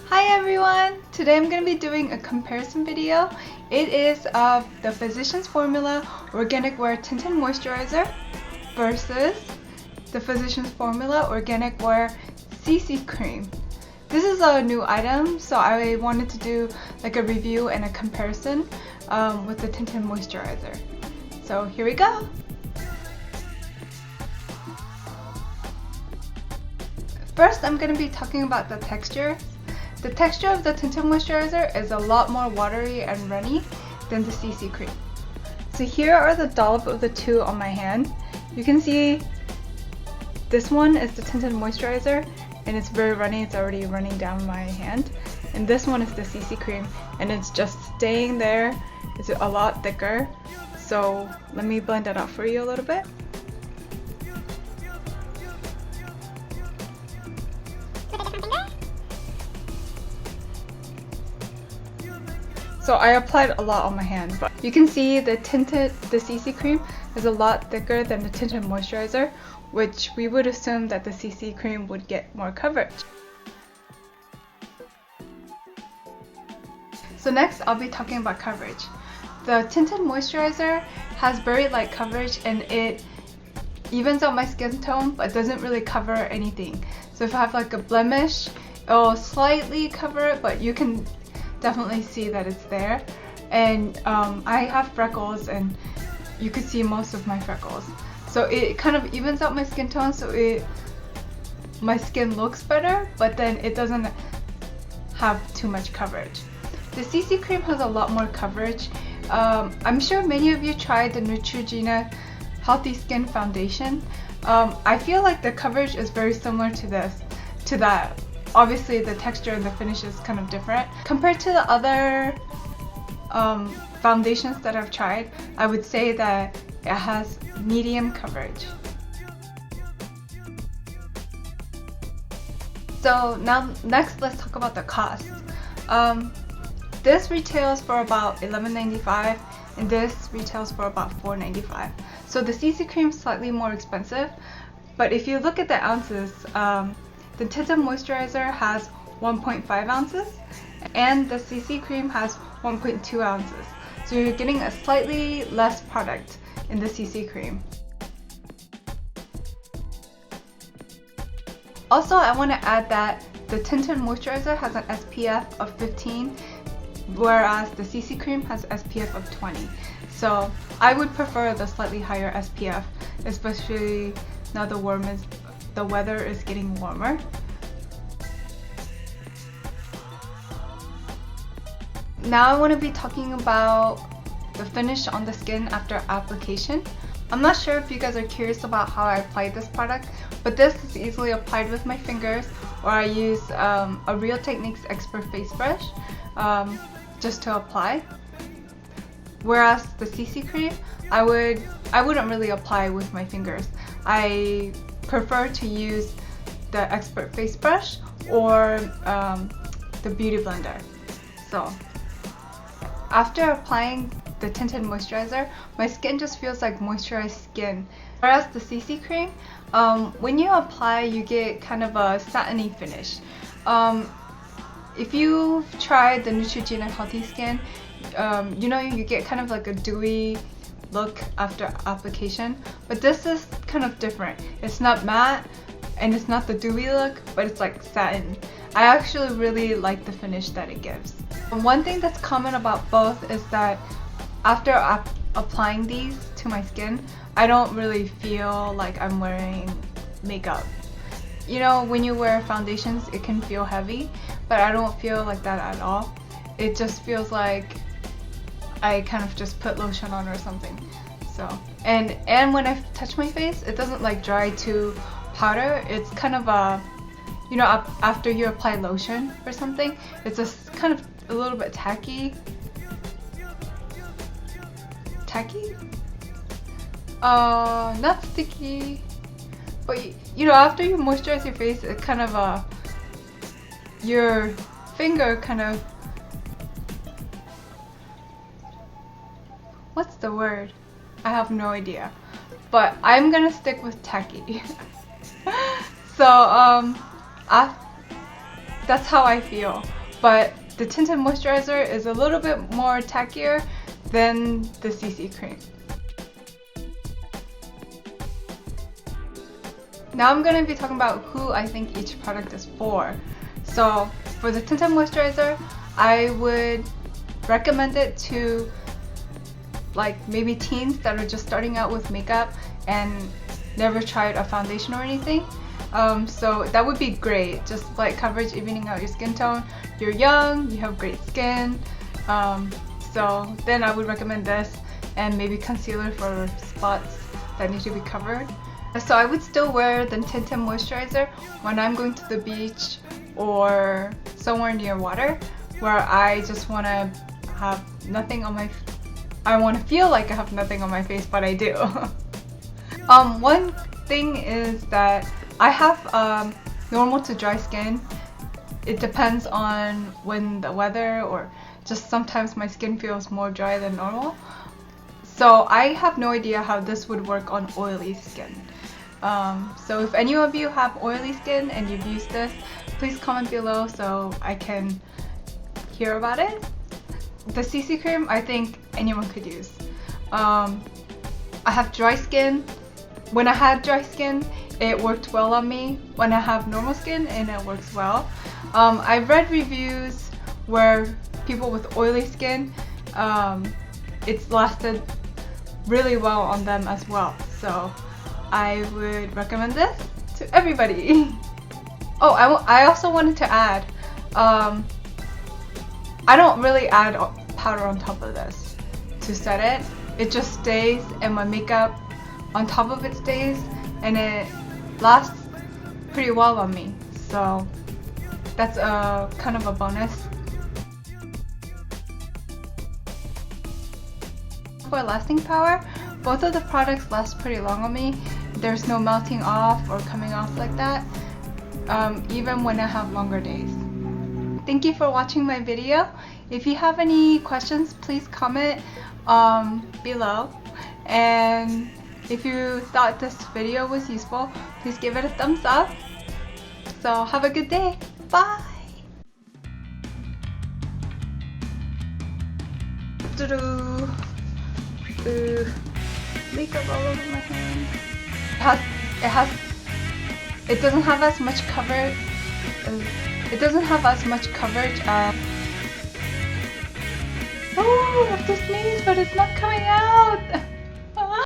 Hi everyone! Today I'm going to be doing a comparison video. It is of the Physicians Formula Organic Wear Tinted Moisturizer versus the Physicians Formula Organic Wear CC Cream. This is a new item, so I wanted to do like a review and a comparison with the Tinted Moisturizer. So here we go! First, I'm going to be talking about the texture. The texture of the Tinted Moisturizer is a lot more watery and runny than the CC Cream. So here are the dollop of the two on my hand. You can see this one is the Tinted Moisturizer and it's very runny, it's already running down my hand. And this one is the CC Cream and it's just staying there. It's a lot thicker. So let me blend that out for you a little bit. So I applied a lot on my hand, but you can see the CC Cream is a lot thicker than the Tinted Moisturizer, which we would assume that the CC Cream would get more coverage. So next I'll be talking about coverage. The Tinted Moisturizer has very light coverage and it evens out my skin tone but doesn't really cover anything. So if I have like a blemish, it'll slightly cover it, but you can definitely see that it's there. And I have freckles and you could see most of my freckles. So it kind of evens out my skin tone, so my skin looks better, but then it doesn't have too much coverage. The CC Cream has a lot more coverage. I'm sure many of you tried the Neutrogena Healthy Skin Foundation. I feel like the coverage is very similar to that. Obviously the texture and the finish is kind of different. Compared to the other foundations that I've tried, I would say that it has medium coverage. So now next let's talk about the cost. This retails for about $11.95 and this retails for about $4.95. So the CC Cream is slightly more expensive, but if you look at the ounces, the Tinted Moisturizer has 1.5 ounces and the CC Cream has 1.2 ounces. So you're getting a slightly less product in the CC Cream. Also, I want to add that the Tinted Moisturizer has an SPF of 15, whereas the CC Cream has SPF of 20. So I would prefer the slightly higher SPF, especially now the weather is getting warmer. Now I want to be talking about the finish on the skin after application. I'm not sure if you guys are curious about how I apply this product, but this is easily applied with my fingers, or I use a Real Techniques Expert face brush just to apply. Whereas the CC Cream, I wouldn't really apply with my fingers. I prefer to use the Expert face brush or the beauty blender. So after applying the Tinted Moisturizer, my skin just feels like moisturized skin. Whereas the CC Cream, when you apply, you get kind of a satiny finish. If you've tried the Neutrogena Healthy Skin, you know you get kind of like a dewy look after application, but this is kind of different. It's not matte and it's not the dewy look, but it's like satin. I actually really like the finish that it gives. One thing that's common about both is that after applying these to my skin, I don't really feel like I'm wearing makeup. You know, when you wear foundations, it can feel heavy, but I don't feel like that at all. It just feels like I kind of just put lotion on or something. So and when I touch my face, it doesn't like dry to powder. It's kind of a, you know, after you apply lotion or something, it's just kind of a little bit tacky. Not sticky, but you know, after you moisturize your face, it kind of your finger kind of, what's the word? I have no idea, but I'm gonna stick with tacky. So that's how I feel. but the Tinted Moisturizer is a little bit more tackier than the CC cream. Now I'm going to be talking about who I think each product is for. So for the Tinted Moisturizer, I would recommend it to like maybe teens that are just starting out with makeup and never tried a foundation or anything. So that would be great, just light coverage, evening out your skin tone. You're young, you have great skin, so then I would recommend this, and maybe concealer for spots that need to be covered. So I would still wear the Tinted Moisturizer when I'm going to the beach or somewhere near water where I just want to have nothing on my I want to feel like I have nothing on my face, but I do. One thing is that I have normal to dry skin. It depends on when the weather, or just sometimes my skin feels more dry than normal. So I have no idea how this would work on oily skin. So if any of you have oily skin and you've used this, please comment below so I can hear about it. The CC cream, I think anyone could use. I have dry skin. When I had dry skin, it worked well on me. When I have normal skin, and it works well. I've read reviews where people with oily skin, it's lasted really well on them as well. So I would recommend this to everybody. Oh, I also wanted to add, I don't really add powder on top of this to set it. It just stays, and my makeup on top of it stays, and it lasts pretty well on me. So that's a kind of a bonus. For lasting power, both of the products last pretty long on me. There's no melting off or coming off like that, even when I have longer days. Thank you for watching my video. If you have any questions, please comment below. And if you thought this video was useful, please give it a thumbs up. So have a good day. Bye! Makeup all over my hand. It doesn't have as much coverage. It doesn't have as much coverage as. Oh, I have to sneeze, but it's not coming out.